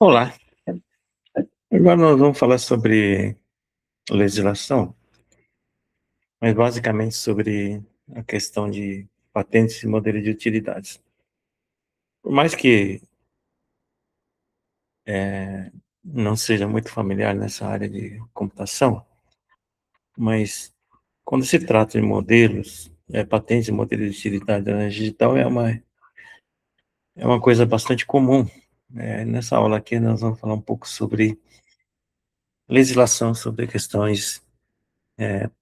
Olá, agora nós vamos falar sobre legislação, mas basicamente sobre a questão de patentes e modelo de utilidades. Por mais que não seja muito familiar nessa área de computação, mas quando se trata de modelos, patentes e modelos de utilidade da área digital é uma coisa bastante comum. Nessa aula aqui nós vamos falar um pouco sobre legislação, sobre questões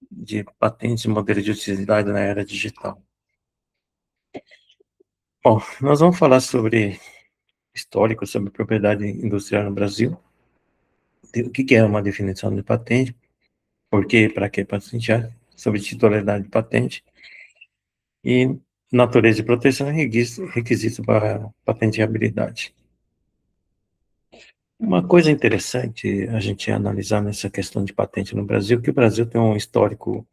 de patentes e modelos de utilidade na era digital. Bom, nós vamos falar sobre histórico, sobre propriedade industrial no Brasil, o que é uma definição de patente, por quê, para que patentear, sobre titularidade de patente e natureza de proteção e requisito para patenteabilidade. Uma coisa interessante a gente analisar nessa questão de patente no Brasil, que o Brasil tem um histórico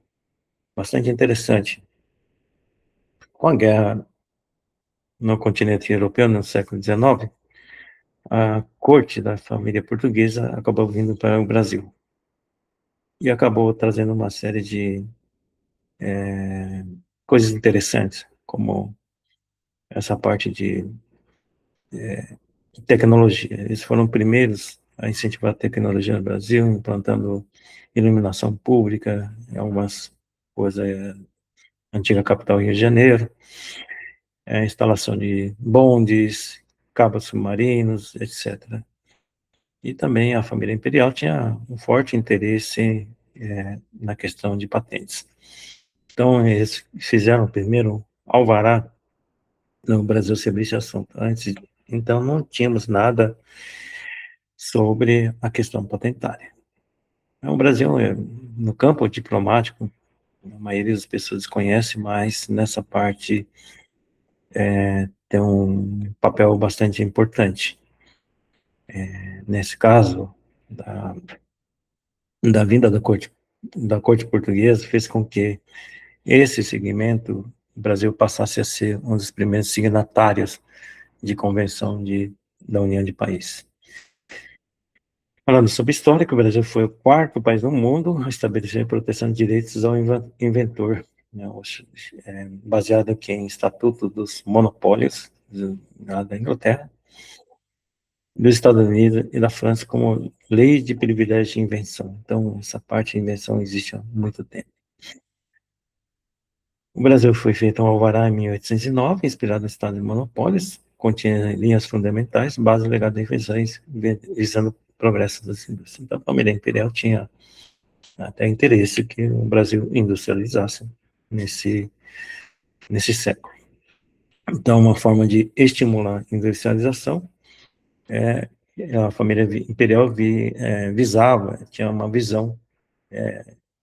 bastante interessante. Com a guerra no continente europeu, no século XIX, a corte da família portuguesa acabou vindo para o Brasil e acabou trazendo uma série de coisas interessantes, como essa parte de tecnologia. Eles foram primeiros a incentivar a tecnologia no Brasil, implantando iluminação pública, em algumas coisas, antiga capital Rio de Janeiro, instalação de bondes, cabos submarinos, etc. E também a família imperial tinha um forte interesse na questão de patentes. Então, eles fizeram primeiro alvará no Brasil sobre esse assunto. Antes, então, não tínhamos nada sobre a questão patentária. O Brasil, no campo diplomático, a maioria das pessoas conhece, mas nessa parte tem um papel bastante importante. Nesse caso, da vinda da corte portuguesa, fez com que esse segmento, o Brasil passasse a ser um dos primeiros signatários de convenção da União de Países. Falando sobre história, que o Brasil foi o quarto país no mundo a estabelecer proteção de direitos ao inventor, né, baseado aqui em Estatuto dos Monopólios da Inglaterra, dos Estados Unidos e da França como lei de privilégio de invenção. Então, essa parte de invenção existe há muito tempo. O Brasil foi feito um alvará em 1809, inspirado no Estado de Monopólios, continha linhas fundamentais, base legal de invenções, visando o progresso das indústrias. Então, a família imperial tinha até interesse que o Brasil industrializasse nesse século. Então, uma forma de estimular a industrialização, a família imperial visava, tinha uma visão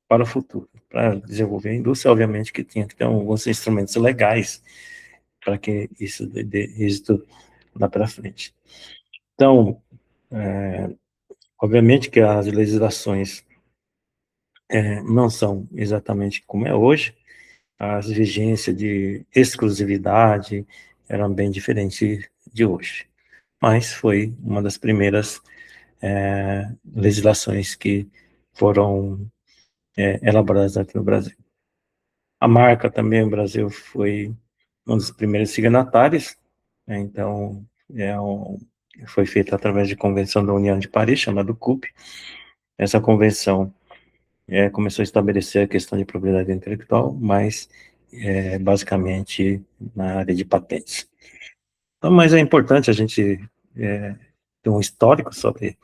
para o futuro, para desenvolver a indústria, obviamente que tinha que ter alguns instrumentos legais para que isso dê êxito lá para frente. Então, obviamente que as legislações não são exatamente como é hoje, as vigências de exclusividade eram bem diferentes de hoje. Mas foi uma das primeiras legislações que foram elaboradas aqui no Brasil. A marca também, o Brasil foi um dos primeiros signatários, né, então foi feita através de Convenção da União de Paris, chamada CUP. Essa convenção começou a estabelecer a questão de propriedade intelectual, mas basicamente na área de patentes. Então, mas é importante a gente ter um histórico sobre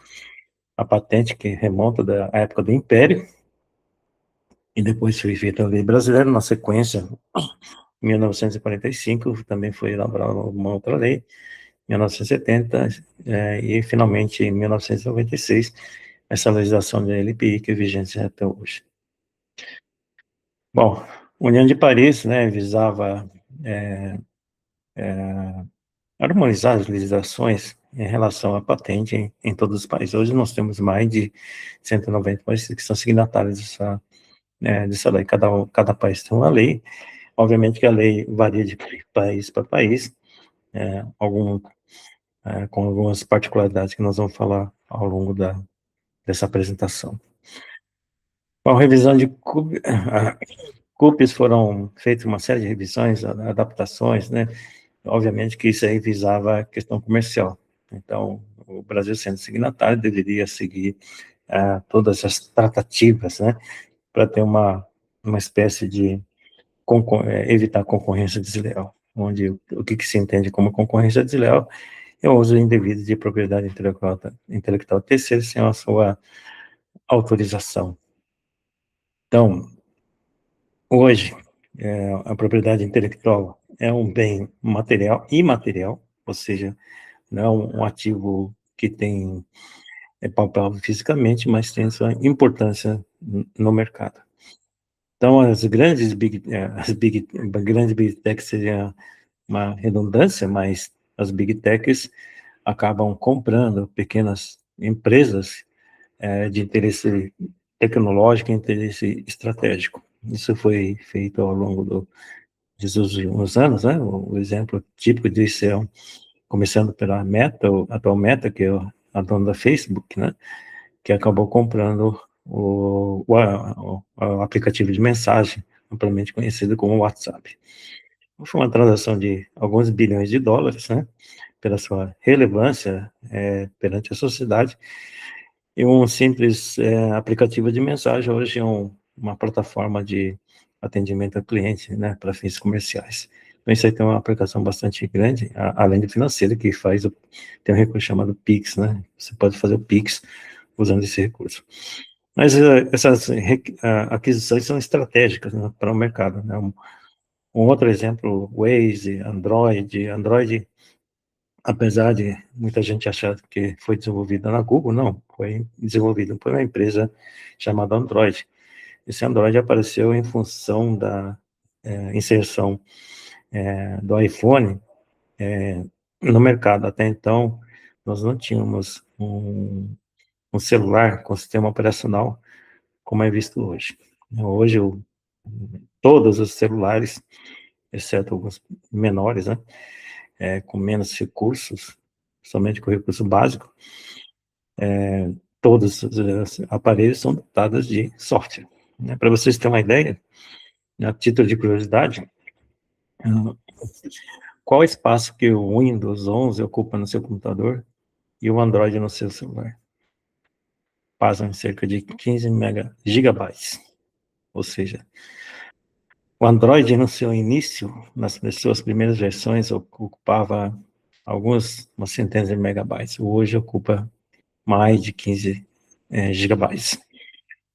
a patente que remonta da época do Império, e depois foi feita a lei brasileira, na sequência, em 1945, também foi elaborada uma outra lei, 1970, e finalmente em 1996, essa legislação da LPI que é vigente até hoje. Bom, a União de Paris, né, visava harmonizar as legislações em relação à patente em todos os países. Hoje nós temos mais de 190 países que são signatários dessa lei. Cada país tem uma lei. Obviamente que a lei varia de país para país. com algumas particularidades que nós vamos falar ao longo dessa apresentação. Com a revisão de CUPES foram feitas uma série de revisões, adaptações, né? Obviamente que isso aí visava a questão comercial. Então, o Brasil, sendo signatário, deveria seguir todas as tratativas, né, para ter uma espécie de evitar concorrência desleal, onde o que se entende como concorrência desleal é o uso indevido de propriedade intelectual terceira sem a sua autorização. Então, hoje, a propriedade intelectual é um bem material, imaterial, ou seja, não é um ativo que é palpável fisicamente, mas tem sua importância no mercado. Então, as grandes big techs seria uma redundância, mas as big techs acabam comprando pequenas empresas de interesse tecnológico e interesse estratégico. Isso foi feito ao longo dos últimos anos, né? O exemplo típico disso é começando pela Meta, a atual Meta, que é a dona da Facebook, né? Que acabou comprando o aplicativo de mensagem, amplamente conhecido como WhatsApp. Foi uma transação de alguns bilhões de dólares, né? Pela sua relevância perante a sociedade, e um simples aplicativo de mensagem hoje é uma plataforma de atendimento ao cliente, né, para fins comerciais. Então, isso aí tem uma aplicação bastante grande, além de financeira, que tem um recurso chamado Pix, né? Você pode fazer o Pix usando esse recurso. Mas essas aquisições são estratégicas, né, para o mercado, né? Um outro exemplo, Waze, Android, apesar de muita gente achar que foi desenvolvida na Google, não, foi desenvolvido por uma empresa chamada Android. Esse Android apareceu em função da inserção do iPhone no mercado. Até então, nós não tínhamos um celular com sistema operacional como é visto hoje. Hoje, todos os celulares, exceto alguns menores, né, com menos recursos, somente com recurso básico, todos os aparelhos são dotados de software. Né? Para vocês terem uma ideia, a título de curiosidade, qual o espaço que o Windows 11 ocupa no seu computador e o Android no seu celular? Passam cerca de 15 gigabytes. Ou seja, o Android, no seu início, nas suas primeiras versões, ocupava umas centenas de megabytes. Hoje ocupa mais de 15 gigabytes.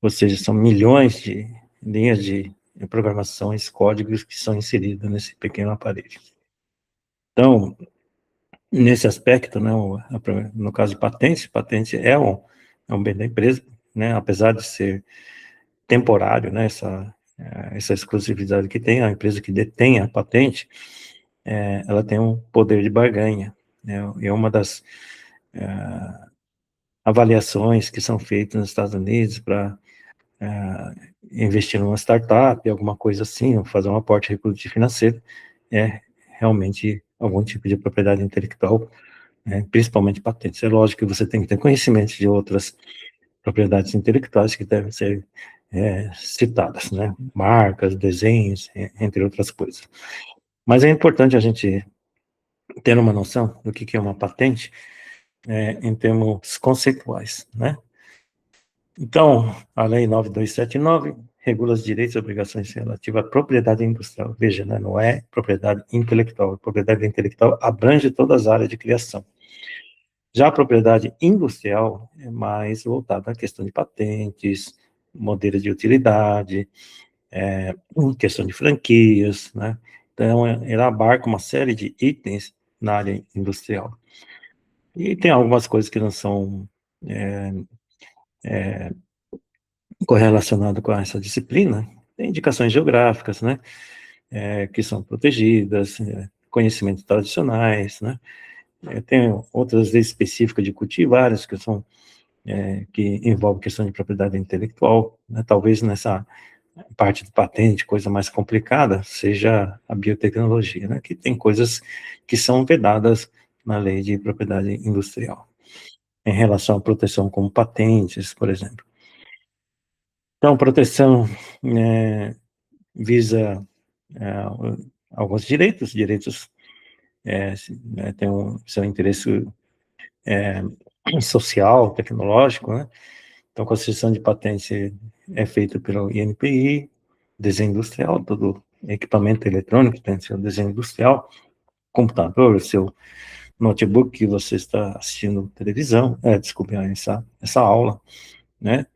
Ou seja, são milhões de linhas de programações, códigos que são inseridos nesse pequeno aparelho. Então, nesse aspecto, né, no caso de patente é um bem da empresa, né, apesar de ser temporário, né, essa exclusividade que tem, a empresa que detém a patente, ela tem um poder de barganha, né, e uma das avaliações que são feitas nos Estados Unidos para investir numa startup, alguma coisa assim, ou fazer um aporte recurso financeiro, realmente algum tipo de propriedade intelectual, principalmente patentes. É lógico que você tem que ter conhecimento de outras propriedades intelectuais que devem ser citadas, né? Marcas, desenhos, entre outras coisas. Mas é importante a gente ter uma noção do que é uma patente em termos conceituais, né? Então, a Lei 9279 regula os direitos e obrigações relativas à propriedade industrial. Veja, né, não é propriedade intelectual. A propriedade intelectual abrange todas as áreas de criação. Já a propriedade industrial é mais voltada à questão de patentes, modelos de utilidade, questão de franquias, né? Então, ela abarca uma série de itens na área industrial. E tem algumas coisas que não são correlacionadas com essa disciplina. Tem indicações geográficas, né? Que são protegidas, conhecimentos tradicionais, né? Tem outras leis específicas de cultivares que são que envolve questão de propriedade intelectual, né? Talvez nessa parte de patente, coisa mais complicada, seja a biotecnologia, né? Que tem coisas que são vedadas na lei de propriedade industrial, em relação à proteção como patentes, por exemplo. Então, proteção visa alguns direitos tem seu interesse social, tecnológico, né? Então, a concessão de patente é feita pelo INPI, desenho industrial, todo equipamento eletrônico tem seu desenho industrial, computador, seu notebook que você está assistindo televisão, desculpe, essa aula, né?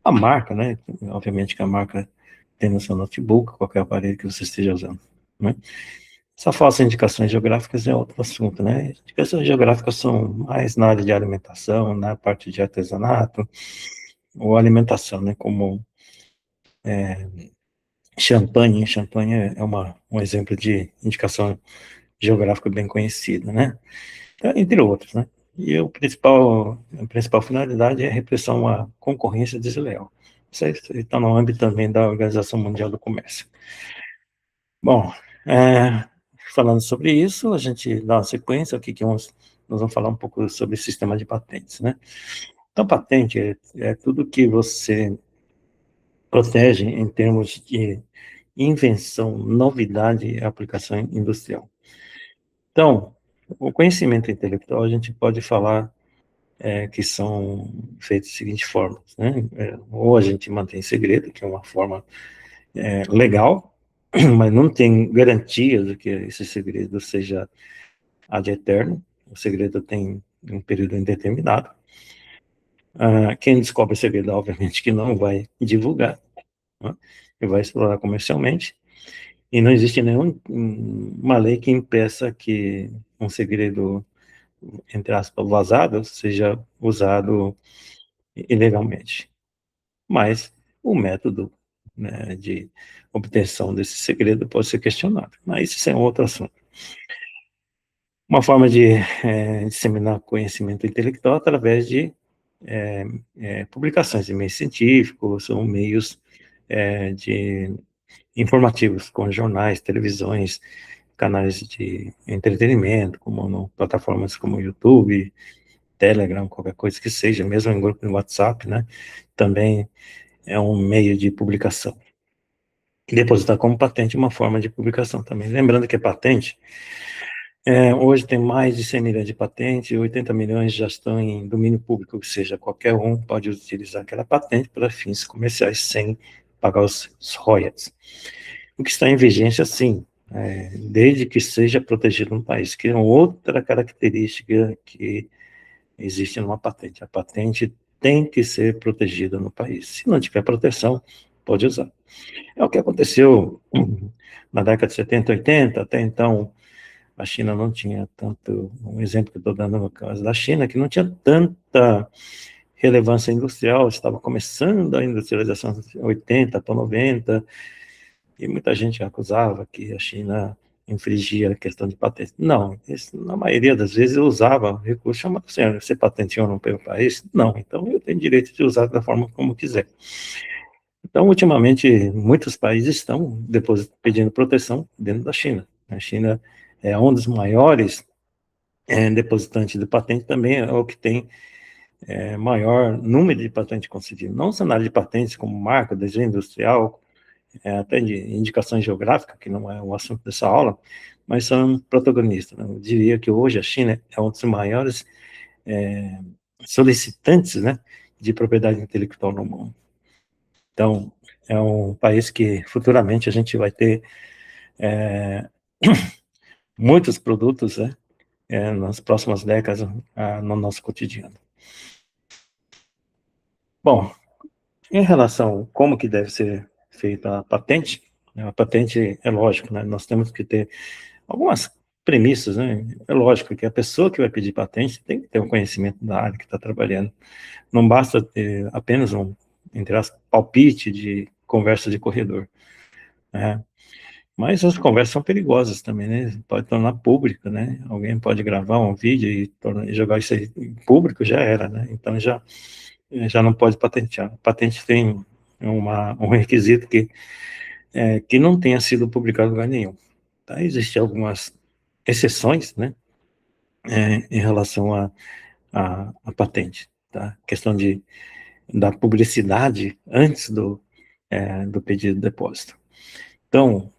A marca, né? Obviamente que a marca tem no seu notebook, qualquer aparelho que você esteja usando, né? Essa falsa indicações geográficas é outro assunto, né? Indicações geográficas são mais na área de alimentação, na parte de artesanato, ou alimentação, né? Como champanhe. Champanhe é um exemplo de indicação geográfica bem conhecida, né? Entre outros, né? E a principal finalidade é a repressão à concorrência desleal. Isso aí está no âmbito também da Organização Mundial do Comércio. Bom, falando sobre isso, a gente dá uma sequência aqui que nós vamos falar um pouco sobre o sistema de patentes, né? Então, patente é tudo que você protege em termos de invenção, novidade e aplicação industrial. Então, o conhecimento intelectual a gente pode falar que são feitos de seguinte forma, né? Ou a gente mantém segredo, que é uma forma legal, mas não tem garantia de que esse segredo seja ad eterno. O segredo tem um período indeterminado. Quem descobre o segredo, obviamente, que não vai divulgar, né? E vai explorar comercialmente. E não existe nenhuma lei que impeça que um segredo, entre aspas, vazado, seja usado ilegalmente. Mas o método, né, de obtenção desse segredo pode ser questionado. Mas isso é um outro assunto. Uma forma de disseminar conhecimento intelectual através de publicações de meios científicos ou meios de informativos, como jornais, televisões, canais de entretenimento, plataformas como YouTube, Telegram, qualquer coisa que seja, mesmo em grupo de WhatsApp, né? Também é um meio de publicação. E depositar como patente uma forma de publicação também. Lembrando que a patente, hoje tem mais de 100 milhões de patentes, e 80 milhões já estão em domínio público, ou seja, qualquer um pode utilizar aquela patente para fins comerciais sem pagar os royalties. O que está em vigência, sim, desde que seja protegido no país, que é outra característica que existe numa patente. A patente tem que ser protegida no país. Se não tiver proteção, pode usar. É o que aconteceu na década de 70, 80, até então a China não tinha tanto, um exemplo que eu estou dando no caso da China, que não tinha tanta relevância industrial, estava começando a industrialização de 80 para 90, e muita gente acusava que a China infringia a questão de patente. Não, na maioria das vezes eu usava recurso chamado assim, você patenteou no meu país? Não, então eu tenho direito de usar da forma como quiser. Então, ultimamente, muitos países estão depois pedindo proteção dentro da China. A China é um dos maiores depositantes de patente, também é o que tem maior número de patentes concedidas. Não só na área de patentes como marca, desenho industrial, até de indicação geográfica, que não é o assunto dessa aula, mas são protagonistas, né? Eu diria que hoje a China é um dos maiores solicitantes, né, de propriedade intelectual no mundo. Então, é um país que futuramente a gente vai ter muitos produtos, né, nas próximas décadas no nosso cotidiano. Bom, em relação a como que deve ser feita a patente é lógico, né, nós temos que ter algumas premissas, né, é lógico que a pessoa que vai pedir patente tem que ter um conhecimento da área que está trabalhando, não basta ter apenas entre as palpite de conversa de corredor, né. Mas as conversas são perigosas também, né? Pode tornar pública, né? Alguém pode gravar um vídeo e jogar isso aí em público, já era, né? Então já não pode patentear. A patente tem um requisito que não tenha sido publicado em lugar nenhum. Tá? Existem algumas exceções, né? em relação à patente, tá? Questão da publicidade antes do pedido de depósito. Então,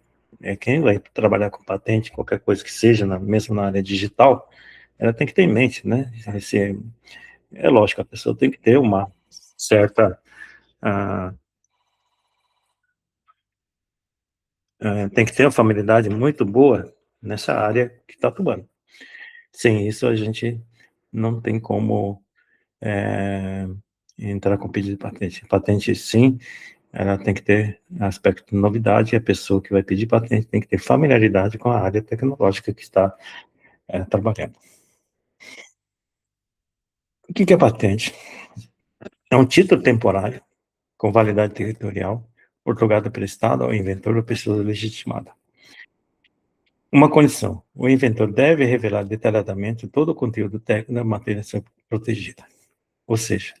quem vai trabalhar com patente, qualquer coisa que seja, mesmo na área digital, ela tem que ter em mente, né? É lógico, a pessoa tem que ter uma certa, ah, tem que ter uma familiaridade muito boa nessa área que está atuando. Sem isso, a gente não tem como é, entrar com pedido de patente. Patente, sim, ela tem que ter aspecto de novidade, e a pessoa que vai pedir patente tem que ter familiaridade com a área tecnológica que está trabalhando. O que é patente? É um título temporário, com validade territorial, otorgado pelo Estado ao inventor ou pessoa legitimada. Uma condição: o inventor deve revelar detalhadamente todo o conteúdo técnico da matéria a ser protegida. Ou seja,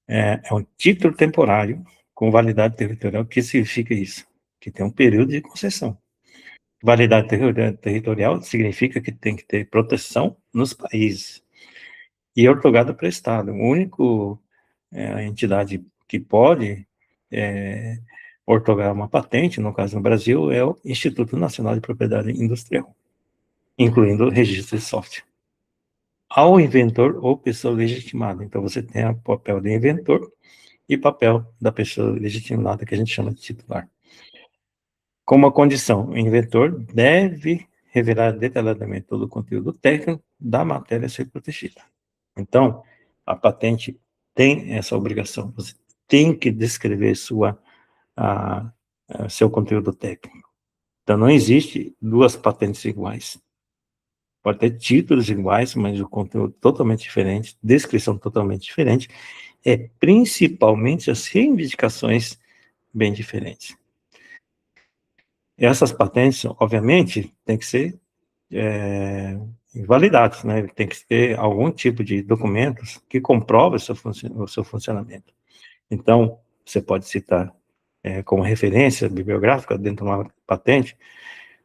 é um título temporário com validade territorial. O que significa isso? Que tem um período de concessão. Validade territorial significa que tem que ter proteção nos países e é otorgado para o Estado. O único a entidade que pode otorgar uma patente, no caso no Brasil, é o Instituto Nacional de Propriedade Industrial, incluindo o registro de software. Ao inventor ou pessoa legitimada. Então, você tem o papel do inventor e papel da pessoa legitimada, que a gente chama de titular. Como a condição, o inventor deve revelar detalhadamente todo o conteúdo técnico da matéria a ser protegida. Então, a patente tem essa obrigação. Você tem que descrever seu conteúdo técnico. Então, não existe duas patentes iguais. Pode ter títulos iguais, mas o conteúdo totalmente diferente, descrição totalmente diferente, principalmente as reivindicações bem diferentes. E essas patentes, obviamente, têm que ser validadas, né? Tem que ter algum tipo de documentos que comprove o seu funcionamento. Então, você pode citar como referência bibliográfica dentro de uma patente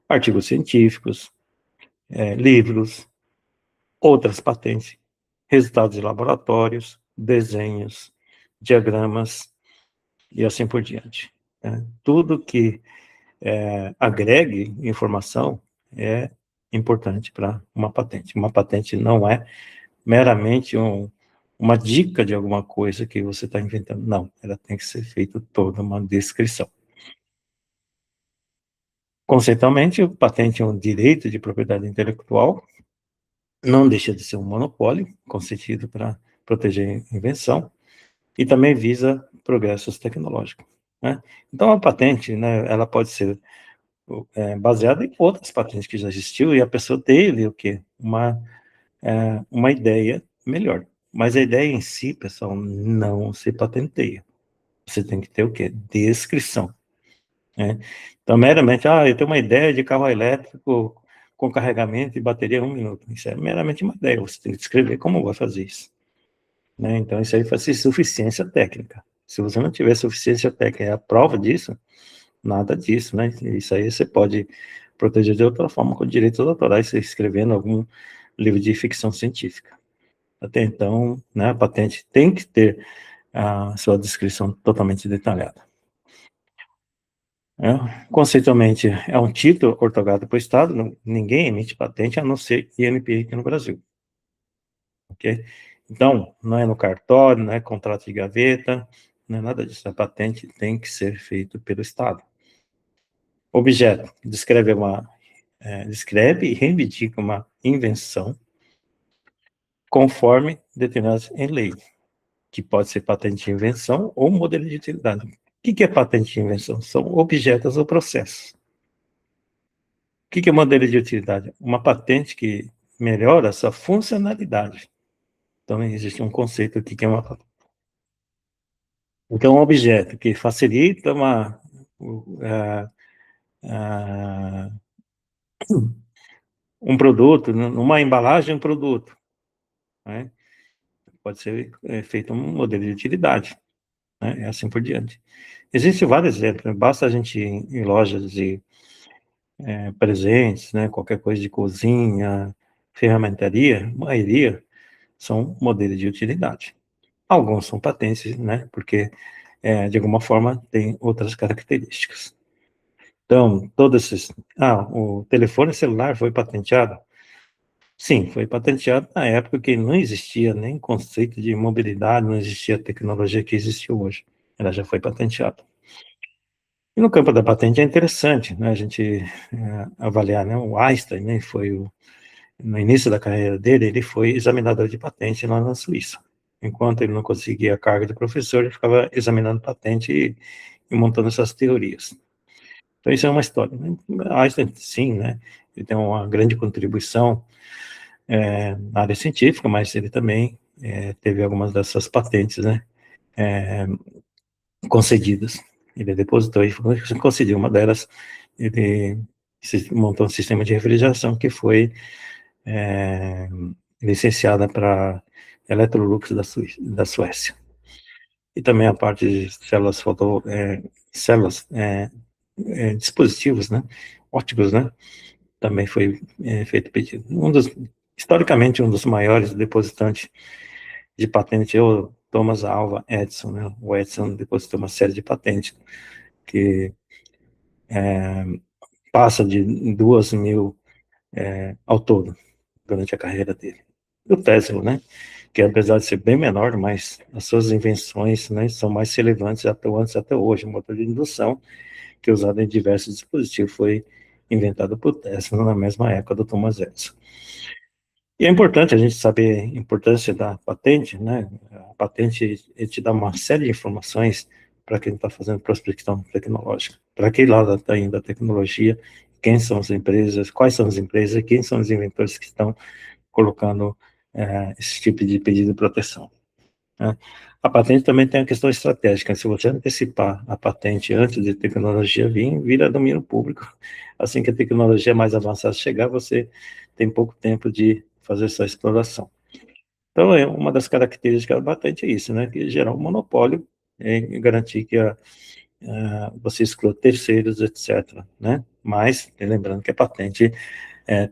artigos científicos, livros, outras patentes, resultados de laboratórios, desenhos, diagramas e assim por diante. Né? Tudo que agregue informação é importante para uma patente. Uma patente não é meramente uma dica de alguma coisa que você está inventando. Não, ela tem que ser feita toda uma descrição. Conceitualmente, o patente é um direito de propriedade intelectual, não deixa de ser um monopólio, concedido para proteger a invenção, e também visa progressos tecnológicos. Né? Então, a patente, né, ela pode ser baseada em outras patentes que já existiu, e a pessoa teve o quê? Uma ideia melhor. Mas a ideia em si, pessoal, não se patenteia. Você tem que ter o quê? Descrição. Né? Então, meramente, eu tenho uma ideia de carro elétrico com carregamento e bateria em 1 minuto. Isso é meramente uma ideia, você tem que descrever como vai fazer isso. Né? Então, isso aí faz suficiência técnica. Se você não tiver suficiência técnica, a prova disso, nada disso, né? Isso aí você pode proteger de outra forma, com direitos autorais, escrevendo algum livro de ficção científica. Até então, né, a patente tem que ter a sua descrição totalmente detalhada. Conceitualmente, é um título otorgado para o Estado, ninguém emite patente a não ser INPI aqui no Brasil. Ok? Então, não é no cartório, não é contrato de gaveta, não é nada disso. A patente tem que ser feita pelo Estado. Objeto, descreve e reivindica uma invenção conforme determinadas em lei, que pode ser patente de invenção ou modelo de utilidade. O que é patente de invenção? São objetos ou processos. O que é modelo de utilidade? Uma patente que melhora a sua funcionalidade. Então, existe um conceito aqui que é uma patente. Então, um objeto que facilita um produto, numa embalagem, um produto. Né? Pode ser feito um modelo de utilidade. Né? E assim por diante. Existem vários exemplos. Basta a gente ir em lojas de presentes, né? Qualquer coisa de cozinha, ferramentaria, a maioria são modelos de utilidade. Alguns são patentes, né, porque, de alguma forma, tem outras características. Então, todos esses... o telefone celular foi patenteado? Sim, foi patenteado na época que não existia nem conceito de mobilidade, não existia a tecnologia que existe hoje. Ela já foi patenteada. E no campo da patente é interessante, né, a gente avaliar, né, o Einstein, né, no início da carreira dele, ele foi examinador de patente lá na Suíça. Enquanto ele não conseguia a carga de professor, ele ficava examinando patente e montando essas teorias. Então, isso é uma história, né? Einstein, sim, né, ele tem uma grande contribuição na área científica, mas ele também teve algumas dessas patentes, né, concedidas. Ele depositou e concedeu uma delas. Ele montou um sistema de refrigeração que foi licenciada para Electrolux da Suécia. E também a parte de células células, dispositivos, né, óticos, né, também foi feito pedido. Historicamente, um dos maiores depositantes de patente é o Thomas Alva Edison, né? O Edison depositou uma série de patentes que passa de 2.000 ao todo, durante a carreira dele. E o Tesla, né? Que apesar de ser bem menor, mas as suas invenções, né, são mais relevantes atuantes até hoje. O motor de indução, que é usado em diversos dispositivos, foi inventado por Tesla na mesma época do Thomas Edison. E é importante a gente saber a importância da patente, né? A patente te dá uma série de informações para quem está fazendo prospecção tecnológica. Para que lado está indo a tecnologia, quem são as empresas, quais são as empresas, quem são os inventores que estão colocando esse tipo de pedido de proteção, né? A patente também tem a questão estratégica. Se você antecipar a patente antes de tecnologia vir, vira domínio público. Assim que a tecnologia mais avançada chegar, você tem pouco tempo de fazer essa exploração. Então, uma das características da patente é isso, né? Que gerar um monopólio e garantir que você exclua terceiros, etc., né? Mas, lembrando que a patente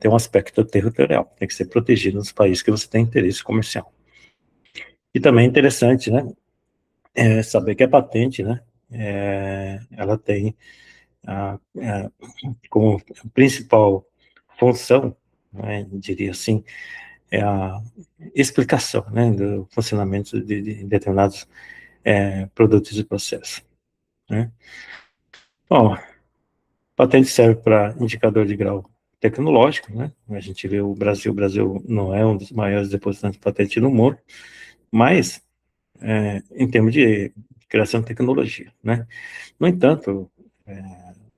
tem um aspecto territorial, tem que ser protegido nos países que você tem interesse comercial. E também é interessante, né, saber que a patente, né, ela tem como principal função, né, diria assim, a explicação, né, do funcionamento de determinados produtos e processos, né. Bom, patente serve para indicador de grau tecnológico, né, a gente vê o Brasil não é um dos maiores depositantes de patente no mundo, mas em termos de criação de tecnologia, né. No entanto,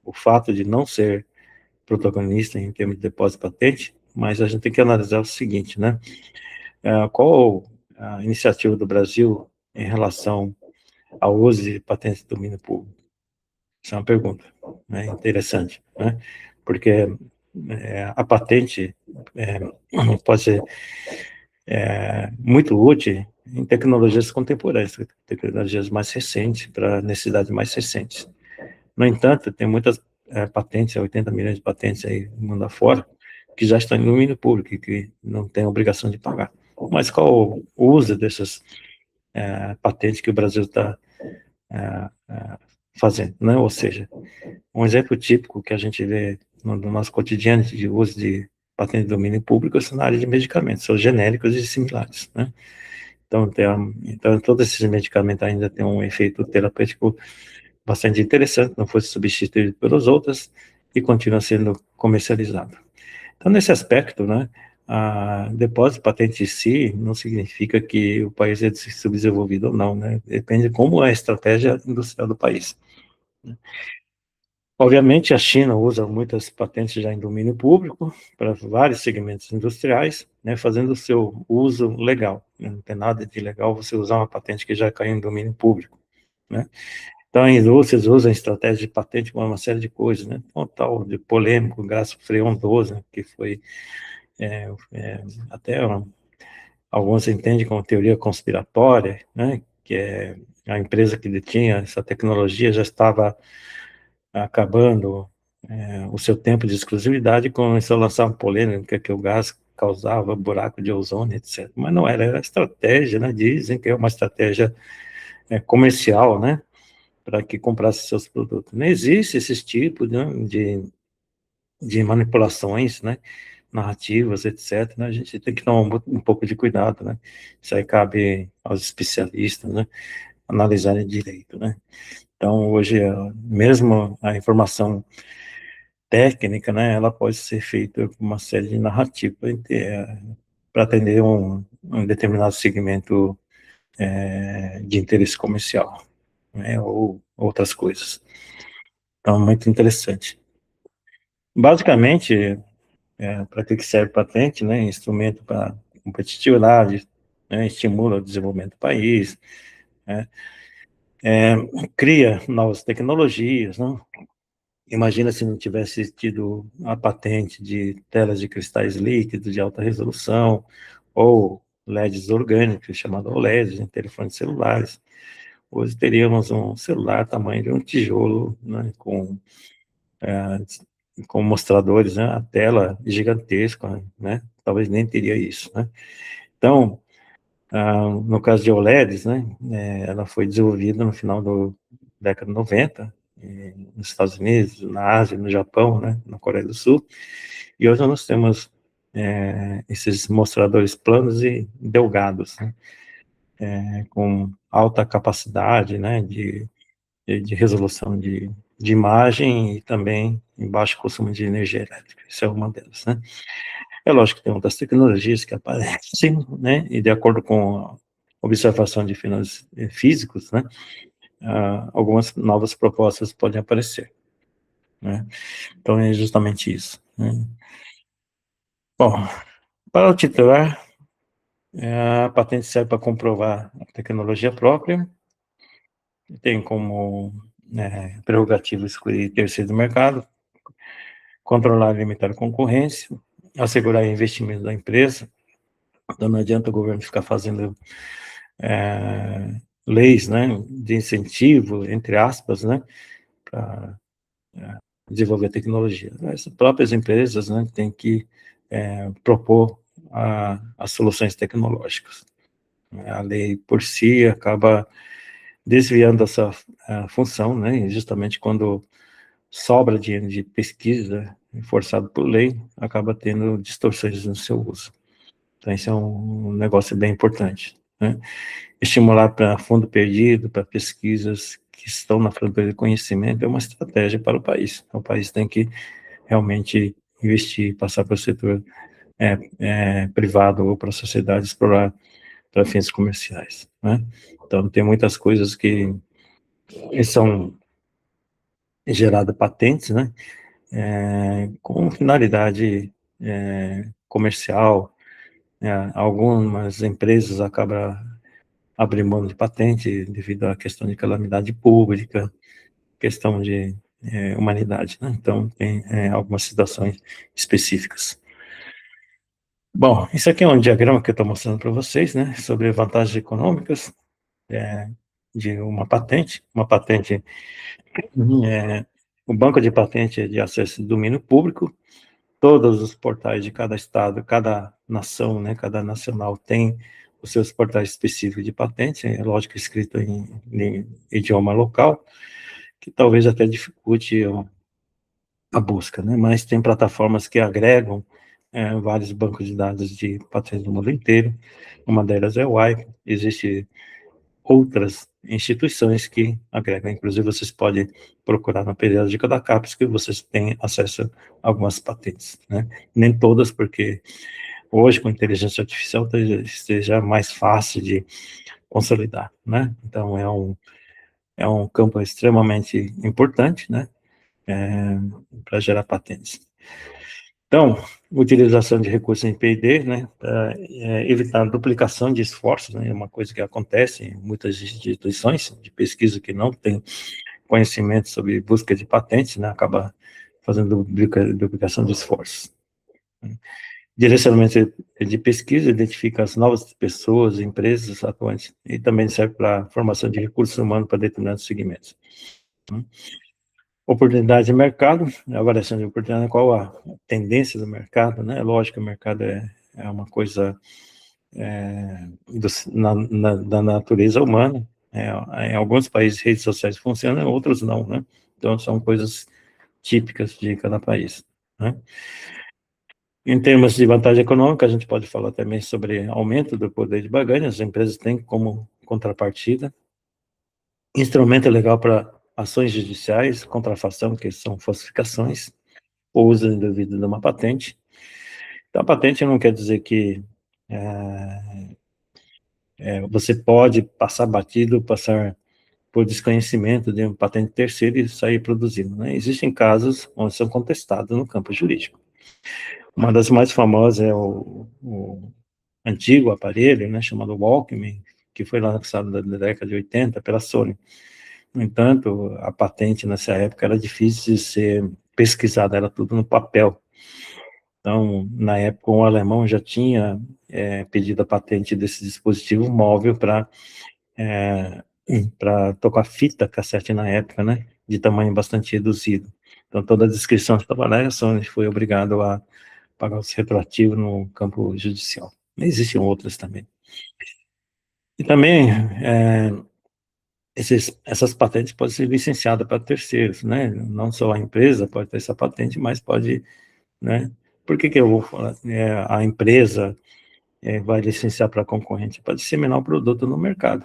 o fato de não ser protagonista em termos de depósito de patente, mas a gente tem que analisar o seguinte, né? Qual a iniciativa do Brasil em relação ao uso de patentes de domínio público? Essa é uma pergunta, né, interessante, né? Porque a patente pode ser muito útil em tecnologias contemporâneas, tecnologias mais recentes, para necessidades mais recentes. No entanto, tem muitas patentes, 80 milhões de patentes aí no mundo afora, que já estão em domínio público e que não tem obrigação de pagar. Mas qual o uso dessas patentes que o Brasil está fazendo, né? Ou seja, um exemplo típico que a gente vê no nosso cotidiano de uso de patente de domínio público é na área de medicamentos, são genéricos e similares, né? Então, então, todos esses medicamentos ainda têm um efeito terapêutico bastante interessante, não foi substituído pelos outros e continua sendo comercializado. Então, nesse aspecto, né, a depósito de patente em si não significa que o país é subdesenvolvido ou não, né, depende de como é a estratégia industrial do país. Obviamente, a China usa muitas patentes já em domínio público para vários segmentos industriais, né, fazendo o seu uso legal. Não tem nada de legal você usar uma patente que já caiu em domínio público, né? Então, a indústria usa a estratégia de patente com uma série de coisas, né? Um tal de polêmico, o gás freon 12, né, que foi até alguns entendem como teoria conspiratória, né? Que é a empresa que detinha essa tecnologia já estava acabando o seu tempo de exclusividade, começou a lançar uma polêmica que o gás causava buraco de ozônio, etc. Mas não era estratégia, né? Dizem que é uma estratégia comercial, né? Para que comprasse seus produtos. Não existe esse tipo, né, de manipulações, né? Narrativas, etc. Né? A gente tem que tomar um pouco de cuidado, né? Isso aí cabe aos especialistas, né? Analisarem direito, né? Então, hoje, mesmo a informação técnica, né, ela pode ser feita com uma série de narrativas para atender um determinado segmento de interesse comercial, né, ou outras coisas. Então, muito interessante. Basicamente, para que serve patente, né, instrumento para competitividade, né, estimula o desenvolvimento do país, né, cria novas tecnologias, né. Imagina se não tivesse tido a patente de telas de cristais líquidos de alta resolução, ou LEDs orgânicos, chamado OLEDs, em telefones celulares. Hoje teríamos um celular tamanho de um tijolo, né, é, com mostradores, né, a tela gigantesca, né, talvez nem teria isso, né. Então, no caso de OLEDs, né, ela foi desenvolvida no final da década de 90, nos Estados Unidos, na Ásia, no Japão, né, na Coreia do Sul, e hoje nós temos esses mostradores planos e delgados, né, com alta capacidade, né, de resolução de imagem e também em baixo consumo de energia elétrica. Isso é uma delas, né. É lógico que tem outras tecnologias que aparecem, né, e de acordo com a observação de fenômenos físicos, né, algumas novas propostas podem aparecer, né. Então é justamente isso, né. Bom, para o titular, a patente serve para comprovar a tecnologia própria, tem como prerrogativa excluir terceiros do mercado, controlar e limitar a concorrência, assegurar investimento da empresa. Então não adianta o governo ficar fazendo leis, né, de incentivo, entre aspas, né, para desenvolver tecnologia. As próprias empresas, né, têm que propor as soluções tecnológicas. A lei por si acaba desviando essa função, né, justamente quando sobra dinheiro de pesquisa forçado por lei, acaba tendo distorções no seu uso. Então, isso é um negócio bem importante, né? Estimular para fundo perdido, para pesquisas que estão na fronteira do conhecimento, é uma estratégia para o país. Então, o país tem que realmente investir, passar para o setor privado ou para a sociedade explorar para fins comerciais, né? Então, tem muitas coisas que são geradas patentes, né? Com finalidade comercial. Algumas empresas acabam abrindo mão de patente devido à questão de calamidade pública, questão de humanidade, né? Então, tem algumas situações específicas. Bom, isso aqui é um diagrama que eu estou mostrando para vocês, né, sobre vantagens econômicas é, de uma patente. Uma patente, o banco de patente é de acesso de domínio público. Todos os portais de cada estado, cada nação, né, cada nacional tem os seus portais específicos de patente, é lógico, escrito em idioma local, que talvez até dificulte a busca, né, mas tem plataformas que agregam vários bancos de dados de patentes do mundo inteiro. Uma delas é o WAI, existe outras instituições que agregam, inclusive vocês podem procurar na periódica da CAPES que vocês têm acesso a algumas patentes, né? Nem todas, porque hoje com inteligência artificial esteja mais fácil de consolidar, né? Então é um campo extremamente importante, né? Para gerar patentes. Então, utilização de recursos em P&D, né, para evitar a duplicação de esforços, né, é uma coisa que acontece em muitas instituições de pesquisa que não têm conhecimento sobre busca de patentes, né, acaba fazendo duplicação de esforços. Direcionamento de pesquisa identifica as novas pessoas, empresas atuantes, e também serve para a formação de recursos humanos para determinados segmentos. Oportunidade de mercado, avaliação de oportunidade, qual a tendência do mercado, né? Lógico que o mercado é uma coisa da natureza humana. Em alguns países, redes sociais funcionam, em outros não, né? Então, são coisas típicas de cada país, né? Em termos de vantagem econômica, a gente pode falar também sobre aumento do poder de barganha. As empresas têm como contrapartida instrumento legal para ações judiciais, contrafação, que são falsificações, ou uso indevido de uma patente. Então, a patente não quer dizer que você pode passar batido, passar por desconhecimento de um patente terceiro e sair produzindo, né? Existem casos onde são contestados no campo jurídico. Uma das mais famosas é o antigo aparelho, né, chamado Walkman, que foi lançado na década de 80 pela Sony. No entanto, a patente nessa época era difícil de ser pesquisada, era tudo no papel. Então, na época, um alemão já tinha pedido a patente desse dispositivo móvel para tocar fita cassete na época, né, de tamanho bastante reduzido. Então, toda a descrição estava lá e a Sony foi obrigada a pagar os retroativos no campo judicial. Existem outras também. E também, essas patentes podem ser licenciadas para terceiros, né? Não só a empresa pode ter essa patente, mas pode, né? Por que eu vou falar? A empresa vai licenciar para concorrente para disseminar o produto no mercado,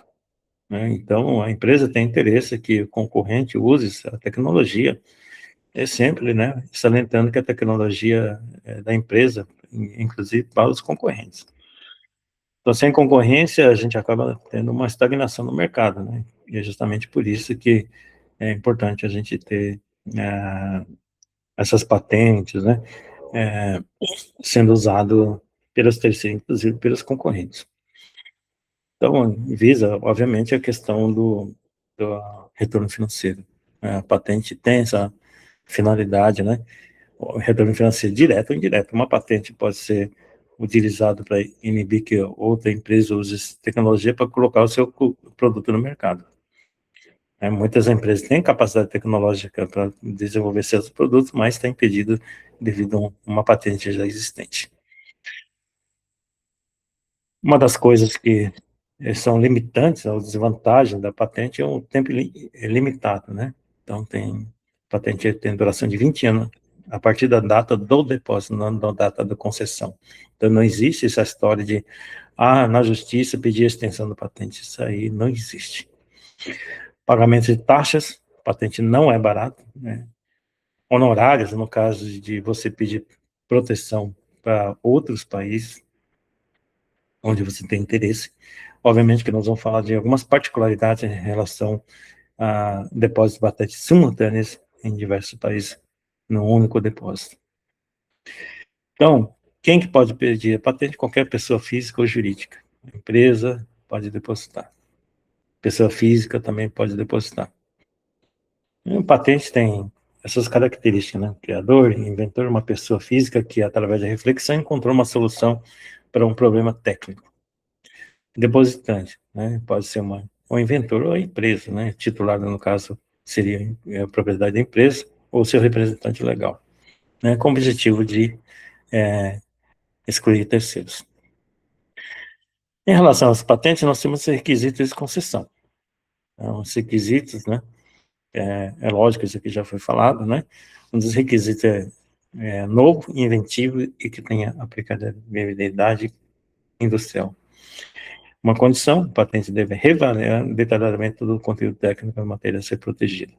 né? Então, a empresa tem interesse que o concorrente use essa tecnologia, sempre, né? Salientando que a tecnologia é da empresa, inclusive para os concorrentes. Então, sem concorrência, a gente acaba tendo uma estagnação no mercado, né? E é justamente por isso que é importante a gente ter essas patentes, né? É, sendo usado pelos terceiros, inclusive pelos concorrentes. Então, visa, obviamente, a questão do retorno financeiro. A patente tem essa finalidade, né? O retorno financeiro direto ou indireto. Uma patente pode ser utilizada para inibir que outra empresa use essa tecnologia para colocar o seu produto no mercado. Muitas empresas têm capacidade tecnológica para desenvolver seus produtos, mas está impedido devido a uma patente já existente. Uma das coisas que são limitantes, ou desvantagem da patente, é o tempo limitado, né? Então, patente tem duração de 20 anos, a partir da data do depósito, não da data da concessão. Então, não existe essa história de, na justiça pedir a extensão da patente. Isso aí não existe. Pagamento de taxas, patente não é barato, né? Honorários, no caso de você pedir proteção para outros países, onde você tem interesse. Obviamente que nós vamos falar de algumas particularidades em relação a depósitos de patentes simultâneos em diversos países, num único depósito. Então, quem que pode pedir a patente? Qualquer pessoa física ou jurídica. A empresa pode depositar. Pessoa física também pode depositar. E a patente tem essas características, né? Criador, inventor, uma pessoa física que, através da reflexão, encontrou uma solução para um problema técnico. Depositante, né? Pode ser o inventor ou a empresa, né? Titular, no caso, seria a propriedade da empresa ou seu representante legal, né? Com o objetivo de excluir terceiros. Em relação às patentes, nós temos requisitos de concessão. Então, os requisitos, né? É lógico, isso aqui já foi falado, né? Um dos requisitos é novo, inventivo e que tenha aplicabilidade industrial. Uma condição, a patente deve revelar detalhadamente todo o conteúdo técnico da matéria a ser protegida.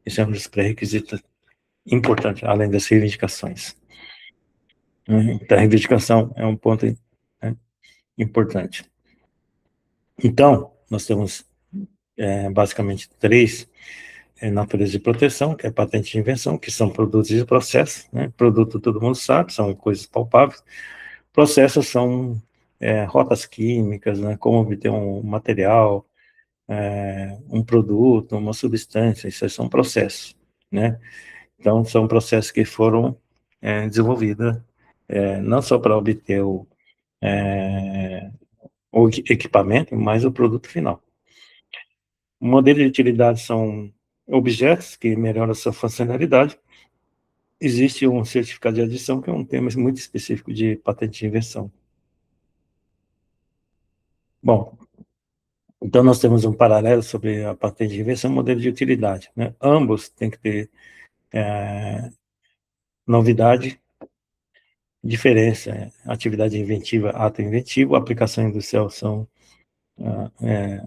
Esse é um dos pré-requisitos importantes, além das reivindicações. Então, a reivindicação é um ponto, né, importante. Então, nós temos basicamente três naturezas de proteção, que é patente de invenção, que são produtos e processos, né? Produto todo mundo sabe, são coisas palpáveis. Processos são rotas químicas, né? Como obter um material, um produto, uma substância, isso são processos, né? Então, são processos que foram desenvolvidos não só para obter o equipamento, mas o produto final. O modelo de utilidade são objetos que melhoram a sua funcionalidade. Existe um certificado de adição, que é um tema muito específico de patente de invenção. Bom, então nós temos um paralelo sobre a patente de invenção e o modelo de utilidade, né? Ambos têm que ter novidade, diferença, atividade inventiva, ato inventivo, aplicação industrial são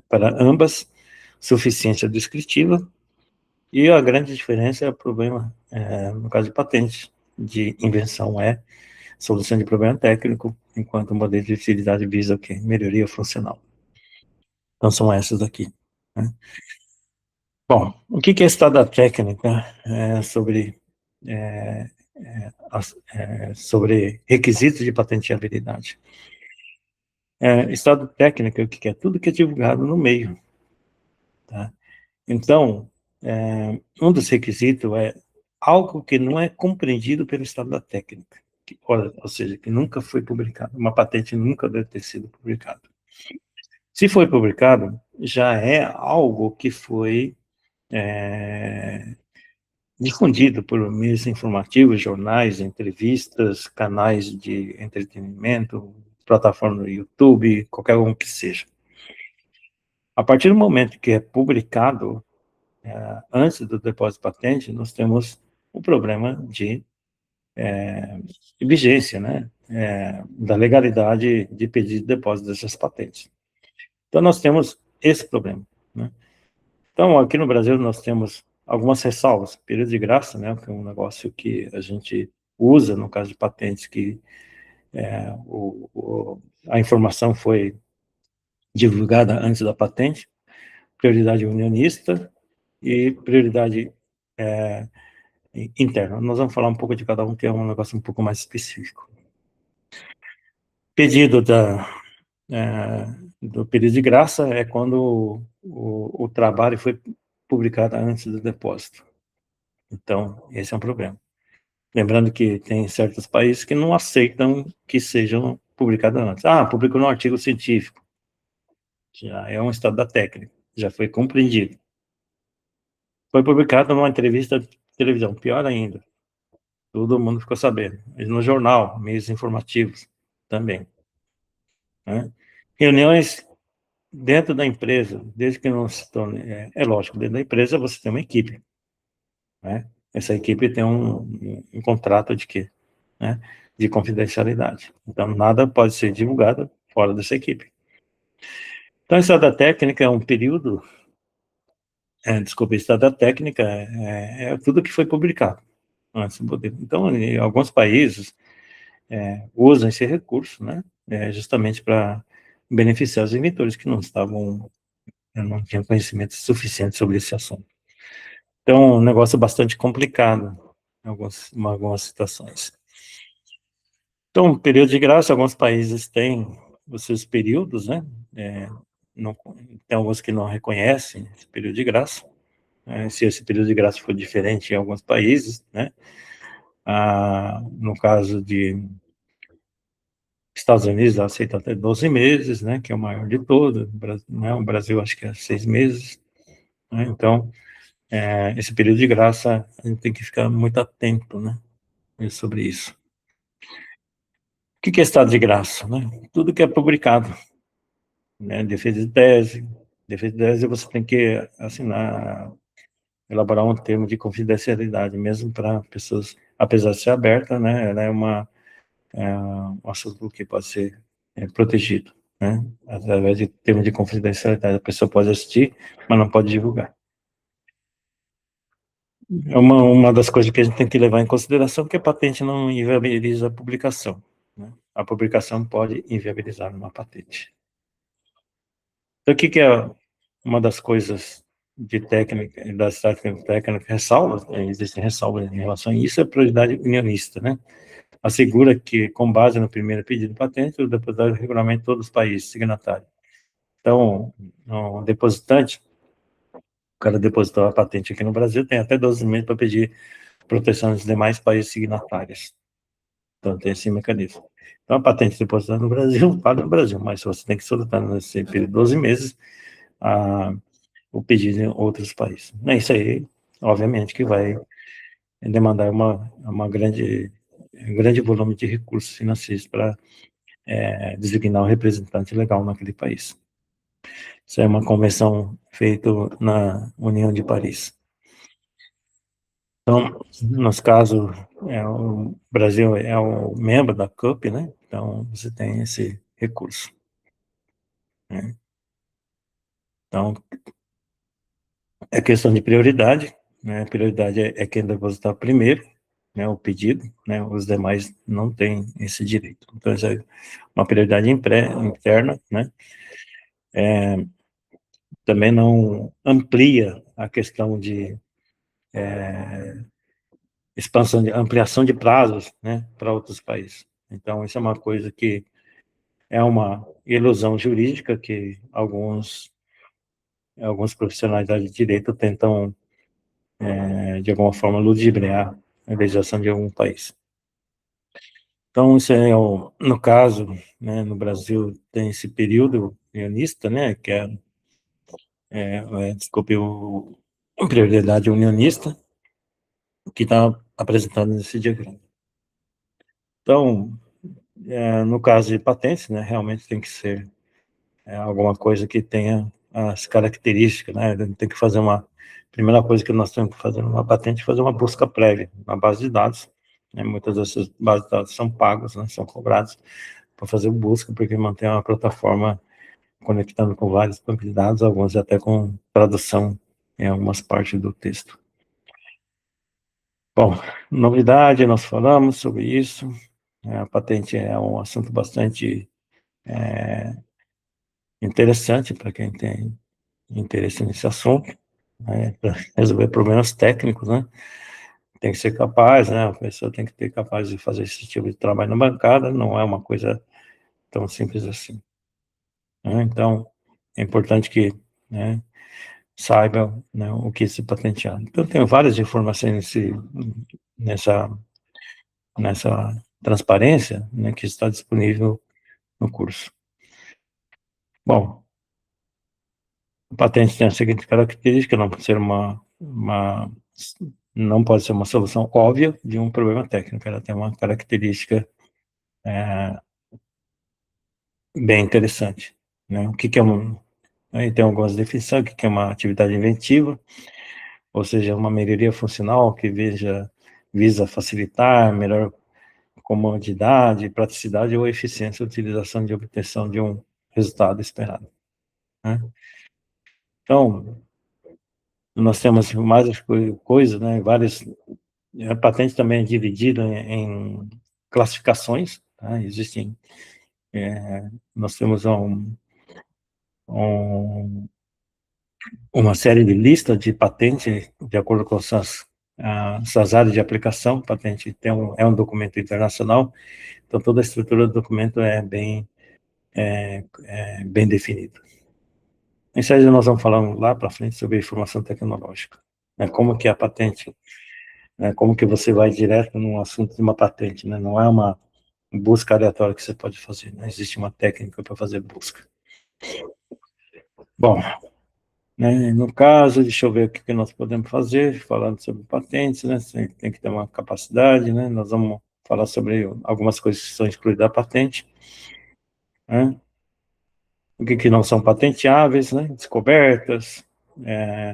para ambas, suficiência descritiva, e a grande diferença é o problema, no caso de patente, de invenção é solução de problema técnico, enquanto o modelo de utilidade visa o quê? Melhoria funcional. Então são essas aqui, né? Bom, o que é estado técnica é, sobre requisitos de patenteabilidade? Estado técnico, o que é? Tudo que é divulgado no meio, tá? Então, um dos requisitos é algo que não é compreendido pelo estado da técnica, ou seja, que nunca foi publicado, uma patente nunca deve ter sido publicada. Se foi publicado, já é algo que foi difundido por meios informativos, jornais, entrevistas, canais de entretenimento, plataforma no YouTube, qualquer um que seja. A partir do momento que é publicado, antes do depósito de patente, nós temos o problema de vigência, né? Da legalidade de pedido de depósito dessas patentes. Então, nós temos esse problema, né? Então, aqui no Brasil, nós temos algumas ressalvas. Período de graça, né, que é um negócio que a gente usa no caso de patentes, que a informação foi divulgada antes da patente, prioridade unionista e prioridade interna. Nós vamos falar um pouco de cada um, que é um negócio um pouco mais específico. Pedido do período de graça é quando o trabalho foi publicado antes do depósito. Então, esse é um problema. Lembrando que tem certos países que não aceitam que sejam publicados antes. Publicou no artigo científico. Já é um estado da técnica, já foi compreendido. Foi publicado numa entrevista de televisão, pior ainda. Todo mundo ficou sabendo. E no jornal, meios informativos também, né? Reuniões dentro da empresa, desde que não se torne... lógico, dentro da empresa você tem uma equipe, né? Essa equipe tem um contrato de quê? Né? De confidencialidade. Então, nada pode ser divulgado fora dessa equipe. Então, estado da técnica é um período... desculpa, estado da técnica é tudo que foi publicado antes do modelo. Então, em alguns países usam esse recurso, né? Justamente para beneficiar os inventores que não tinham conhecimento suficiente sobre esse assunto. Então, é um negócio bastante complicado em algumas situações. Então, período de graça, alguns países têm os seus períodos, né? Tem alguns que não reconhecem esse período de graça. Se esse período de graça for diferente em alguns países, né? No caso de Estados Unidos, aceita até 12 meses, né? Que é o maior de todos. O Brasil, acho que é 6 meses. Né? Então, esse período de graça, a gente tem que ficar muito atento, né? Sobre isso. O que é estado de graça? Né? Tudo que é publicado, né? Defesa de tese você tem que assinar, elaborar um termo de confidencialidade, mesmo para pessoas, apesar de ser aberta, né? Ela é um assunto que pode ser protegido, né? Através de termo de confidencialidade, a pessoa pode assistir, mas não pode divulgar. É uma das coisas que a gente tem que levar em consideração, que a patente não inviabiliza a publicação, né? A publicação pode inviabilizar uma patente. Então, o que é uma das coisas de técnica, das técnicas ressalvas, existem ressalvas em relação a isso, é a prioridade unionista, né? Assegura que, com base no primeiro pedido de patente, o depositário regulamenta todos os países signatários. Então, o depositante, o cara depositou a patente aqui no Brasil, tem até 12 meses para pedir proteção dos demais países signatários. Então, tem esse mecanismo. Então, a patente depositada no Brasil, paga no Brasil, mas você tem que solicitar nesse período de 12 meses o pedido em outros países. Isso aí, obviamente, que vai demandar um grande volume de recursos financeiros para designar um representante legal naquele país. Isso é uma convenção feita na União de Paris. Então, nos casos, o Brasil é o membro da CUP, né? Então, você tem esse recurso, né? Então, é questão de prioridade, né? A prioridade é quem depositar primeiro, né? O pedido, né? Os demais não têm esse direito. Então, isso é uma prioridade interna, né? Também não amplia a questão de expansão, de ampliação de prazos, né? Para outros países. Então, isso é uma coisa que é uma ilusão jurídica que alguns profissionais da área de direito tentam, de alguma forma, ludibriar a legislação de algum país. Então, isso é, no caso, né, no Brasil tem esse período unionista, né, que desculpe, a prioridade unionista, que está apresentado nesse diagrama. Então, no caso de patentes, né, realmente tem que ser alguma coisa que tenha as características, né? Tem que fazer primeira coisa que nós temos que fazer numa patente é fazer uma busca prévia na base de dados, né? Muitas dessas bases de dados são pagas, né? São cobradas para fazer busca, porque mantém uma plataforma conectando com vários bancos de dados, alguns até com tradução em algumas partes do texto. Bom, novidade, nós falamos sobre isso, a patente é um assunto bastante interessante para quem tem interesse nesse assunto, né, para resolver problemas técnicos, né? Tem que ser capaz, né? A pessoa tem que ter capaz de fazer esse tipo de trabalho na bancada, não é uma coisa tão simples assim, né? Então, é importante que, né, saiba, né, o que se patentear. Então, tem várias informações nessa, nessa transparência, né, que está disponível no curso. Bom, a patente tem a seguinte característica: não pode ser uma solução óbvia de um problema técnico, ela tem uma característica bem interessante, né? O que que é aí tem algumas definições: o que que é uma atividade inventiva, ou seja, uma melhoria funcional que visa facilitar, melhor comodidade, praticidade ou eficiência de utilização de obtenção de um resultado esperado, né? Então, nós temos mais coisas, né? Várias. A patente também é dividida em classificações, tá? Existem, nós temos um, uma série de listas de patentes de acordo com suas áreas de aplicação. Patente é um documento internacional, então toda a estrutura do documento bem definida. Isso aí nós vamos falar lá para frente sobre informação tecnológica, né? Como que a patente, né, como que você vai direto no assunto de uma patente, né? Não é uma busca aleatória que você pode fazer, não existe uma técnica para fazer busca. Bom, né, no caso, deixa eu ver o que nós podemos fazer, falando sobre patentes, né? Você tem que ter uma capacidade, né? Nós vamos falar sobre algumas coisas que são excluídas da patente, né? O que não são patenteáveis, né? Descobertas,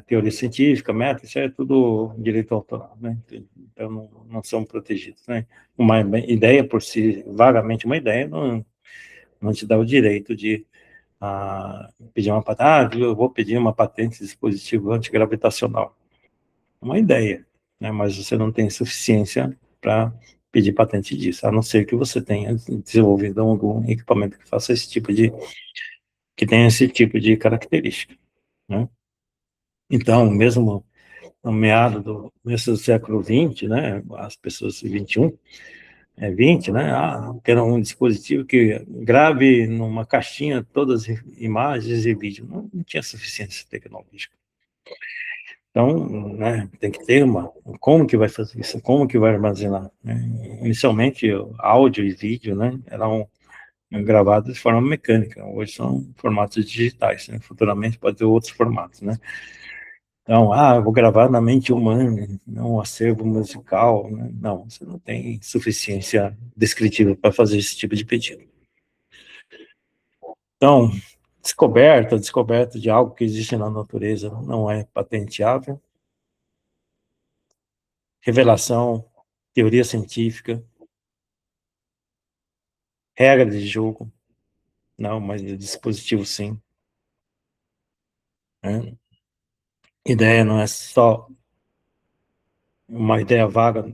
teoria científica, método, isso é tudo direito autoral, né? Então não são protegidos, né? Uma ideia por si, vagamente uma ideia, não te dá o direito de pedir uma patente. Eu vou pedir uma patente de dispositivo antigravitacional. Uma ideia, né? Mas você não tem suficiência para pedir patente disso, a não ser que você tenha desenvolvido algum equipamento que faça que tenha esse tipo de característica, né? Então, mesmo no meado do começo do século XX, né, as pessoas, 21, 20, né, quero um dispositivo que grave numa caixinha todas as imagens e vídeos. Não tinha suficiência tecnológica. Então, né, tem que ter como que vai fazer isso, como que vai armazenar, né? Inicialmente, áudio e vídeo, né, eram gravados de forma mecânica, hoje são formatos digitais, né? Futuramente pode ter outros formatos, né? Então, eu vou gravar na mente humana, não um acervo musical, né? Não, você não tem suficiência descritiva para fazer esse tipo de pedido. Então, descoberta de algo que existe na natureza não é patenteável. Revelação, teoria científica, regra de jogo, não, mas de dispositivo sim. Né? Ideia não é só uma ideia vaga,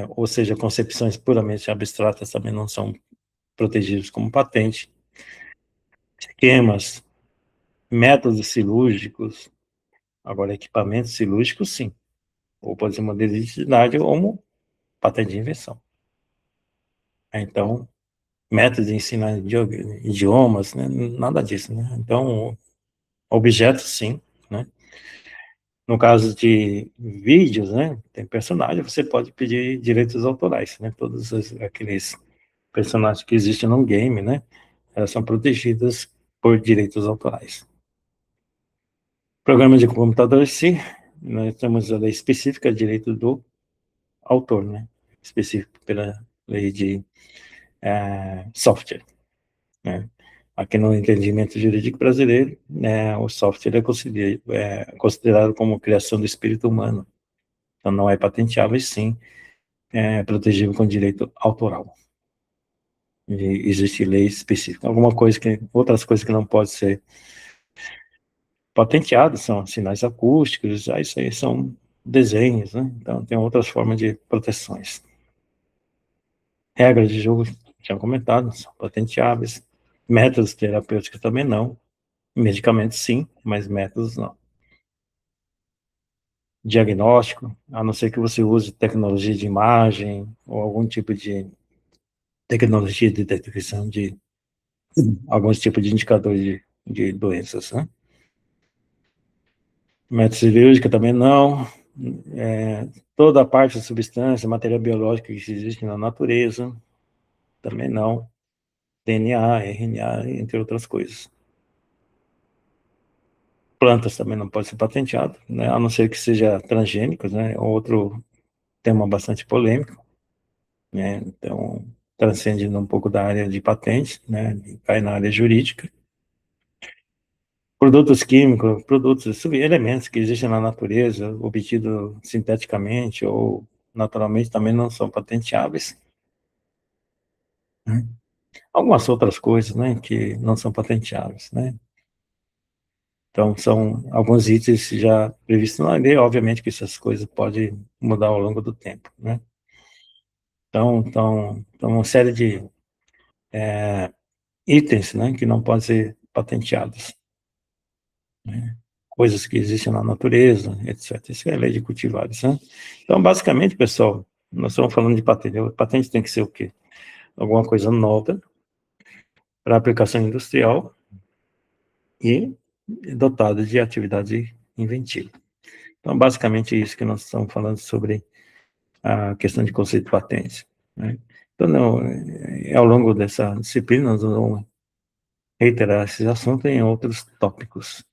ou seja, concepções puramente abstratas também não são protegidos como patente. Esquemas, métodos cirúrgicos, agora equipamentos cirúrgicos sim, ou pode ser modelo de identidade ou patente de invenção. Então, métodos de ensinar idiomas, né? Nada disso, né? Então, objetos sim, né? No caso de vídeos, né? Tem personagem, você pode pedir direitos autorais, né? Todos aqueles personagens que existem no game, né? Elas são protegidas por direitos autorais. Programas de computador, sim, nós temos a lei específica de direito do autor, né? Específico pela lei de software, né? Aqui no entendimento jurídico brasileiro, né, o software é considerado como criação do espírito humano. Então não é patenteável, e sim protegível com direito autoral. E existe lei específica. Outras coisas que não podem ser patenteadas são sinais acústicos, isso aí são desenhos, né? Então tem outras formas de proteções. Regras de jogo, tinha comentado, são patenteáveis. Métodos terapêuticos também não. Medicamentos sim, mas métodos não. Diagnóstico, a não ser que você use tecnologia de imagem ou algum tipo de tecnologia de detecção de alguns tipos de indicadores de doenças, né? Método cirúrgico também não. Toda a parte da substância, matéria biológica que existe na natureza, também não. DNA, RNA, entre outras coisas. Plantas também não pode ser patenteado, né? A não ser que seja transgênicos, né? Outro tema bastante polêmico, né? Então, transcende um pouco da área de patentes, né? Cai na área jurídica. Produtos químicos, elementos que existem na natureza, obtidos sinteticamente ou naturalmente, também não são patenteáveis, né? Algumas outras coisas, né, que não são patenteáveis, né? Então, são alguns itens já previstos na lei, obviamente que essas coisas podem mudar ao longo do tempo, né? Então uma série de itens, né, que não podem ser patenteados, né? Coisas que existem na natureza, etc. Isso é a lei de cultivares, né? Então, basicamente, pessoal, nós estamos falando de patente. A patente tem que ser o quê? Alguma coisa nova para aplicação industrial e dotada de atividade inventiva. Então, basicamente, é isso que nós estamos falando sobre a questão de conceito de patente, né? Então, ao longo dessa disciplina, nós vamos reiterar esses assuntos em outros tópicos.